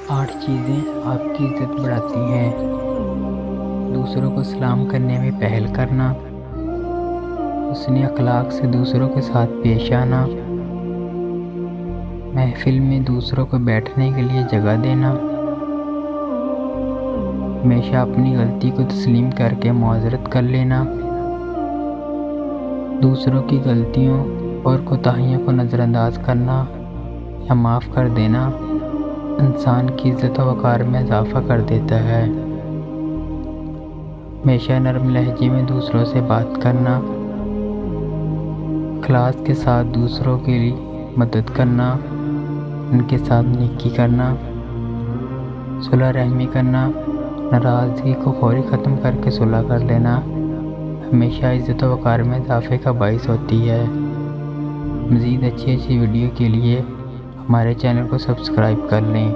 8 چیزیں آپ کی عزت بڑھاتی ہیں۔ دوسروں کو سلام کرنے میں پہل کرنا، حسن اخلاق سے دوسروں کے ساتھ پیش آنا، محفل میں دوسروں کو بیٹھنے کے لیے جگہ دینا، ہمیشہ اپنی غلطی کو تسلیم کر کے معذرت کر لینا، دوسروں کی غلطیوں اور کوتاہیوں کو نظر انداز کرنا یا معاف کر دینا انسان کی عزت و وقار میں اضافہ کر دیتا ہے۔ ہمیشہ نرم لہجے میں دوسروں سے بات کرنا، اخلاص کے ساتھ دوسروں کے لیے مدد کرنا، ان کے ساتھ نیکی کرنا، صلح رحمی کرنا، ناراضگی کو فوری ختم کر کے صلح کر لینا ہمیشہ عزت و وقار میں اضافے کا باعث ہوتی ہے۔ مزید اچھی ویڈیو کے لیے ہمارے چینل کو سبسکرائب کر لیں۔